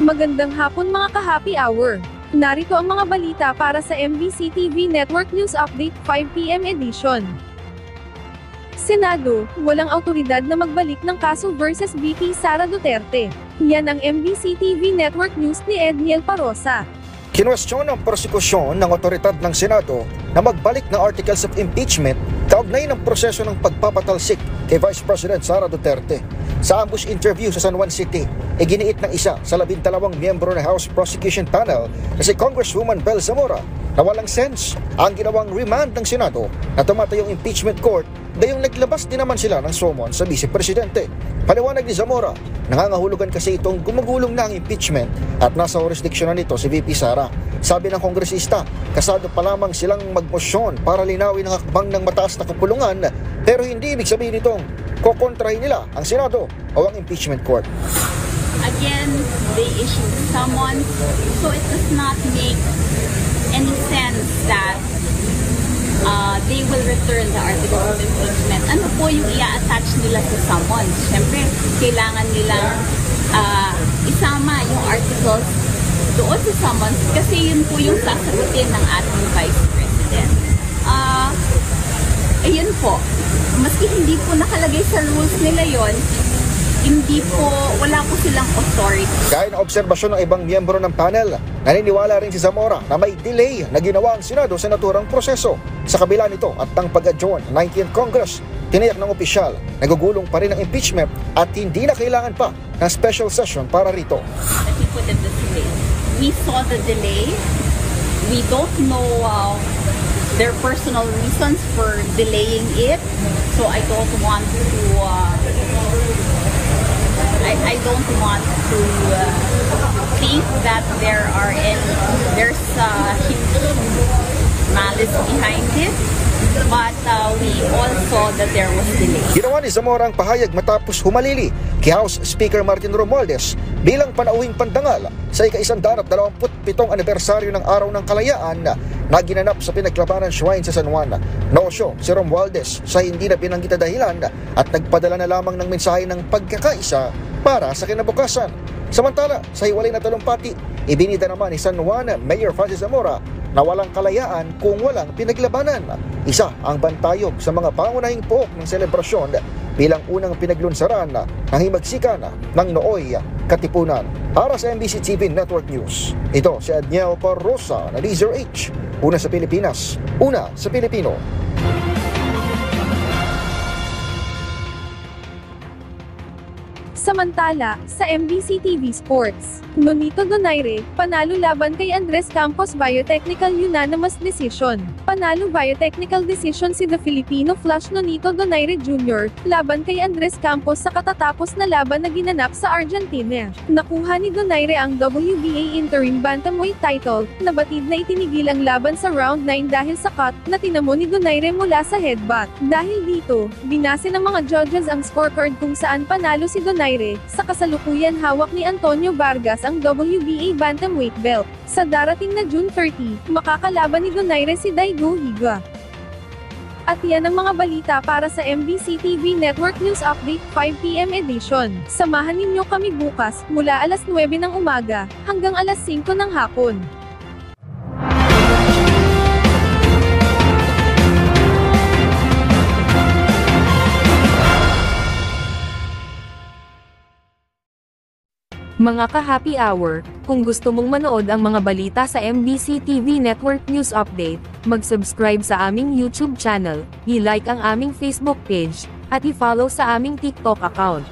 Magandang hapon mga ka-happy hour. Narito ang mga balita para sa MBC TV Network News Update 5 PM edition. Senado, walang awtoridad na magbalik ng kaso versus VP Sara Duterte. Yan ang MBC TV Network News ni Edniel Parosa. Kinwestiyon ng prosekusyon ng otoridad ng Senado na magbalik ng articles of impeachment kaugnay ng proseso ng pagpapatalsik kay Vice President Sara Duterte. Sa ambush interview sa San Juan City, iginiit ng isa sa 12 miyembro ng House Prosecution Panel na si Congresswoman Bel Zamora na walang sense ang ginawang remand ng Senado na tumatayong impeachment court gayong naglabas din naman sila ng summon sa Vice Presidente. Paliwanag ni Zamora, nangangahulugan kasi itong gumugulong na ang impeachment at nasa jurisdiksyon na nito si VP Sara. Sabi ng kongresista, kasado pa lamang silang magmosyon para linawin ang hakbang ng mataas na kapulungan pero hindi ibig sabihin itong kokontrahin nila ang Senado o ang impeachment court. Again, they issued summons, so it does not make any sense that they will return the article of impeachment. Ano po yung i-attach nila sa summons? Siyempre, kailangan nilang isama yung articles doon sa summons kasi yun po yung sasagutin ng ating Vice President. Ayun po, maski hindi po nakalagay sa rules nila yon, wala po silang authority. Gaya ng obserbasyon ng ibang miyembro ng panel, naniniwala rin si Zamora na may delay na ginawa ang Senado sa naturang proseso. Sa kabila nito at ng pag-adjourn ng 19th Congress, tiniyak ng opisyal, nagugulong pa rin ang impeachment at hindi na kailangan pa ng special session para rito. Let me put it this way. We saw the delay. We don't know their personal reasons for delaying it. So I don't want to think that there's huge malice behind it, but we all saw that there was delay. Ginawa ni Zamora ang pahayag matapos humalili kay House Speaker Martin Romualdez bilang panauhing pandangal sa ika-127 anibersaryo ng Araw ng Kalayaan na ginanap sa Pinaglabanan Shrine sa San Juan. Naosyo si Romualdez sa hindi na binanggit na dahilan at nagpadala na lamang ng mensahe ng pagkakaisa para sa kinabukasan. Samantala, sa hiwalay na talumpati, ibinida naman ni San Juan Mayor Francis Zamora na walang kalayaan kung walang pinaglabanan. Isa ang bantayog sa mga pangunahing pook ng selebrasyon bilang unang pinaglunsaran ng himagsikan ng Nooy Katipunan. Para sa MBC TV Network News, ito si Edniel Parosa na Laser H. Una sa Pilipinas, una sa Pilipino. Samantala, sa MBC TV Sports, Nonito Donaire, panalo laban kay Andres Campos Biotechnical Unanimous Decision. Panalo Biotechnical Decision si The Filipino Flash Nonito Donaire Jr. laban kay Andres Campos sa katatapos na laban na ginanap sa Argentina. Nakuha ni Donaire ang WBA Interim Bantamweight title, nabatid na itinigil ang laban sa round 9 dahil sa cut na tinamo ni Donaire mula sa headbutt. Dahil dito, binase ng mga judges ang scorecard kung saan panalo si Donaire. Sa kasalukuyan hawak ni Antonio Vargas ang WBA Bantamweight belt. Sa darating na June 30, makakalaban ni Donaire si Daigo Higa. At yan ang mga balita para sa MBC TV Network News Update 5 PM edition. Samahan ninyo kami bukas, mula alas 9 ng umaga, hanggang alas 5 ng hapon. Mga ka-happy hour, kung gusto mong manood ang mga balita sa MBC TV Network News Update, mag-subscribe sa aming YouTube channel, i-like ang aming Facebook page, at i-follow sa aming TikTok account.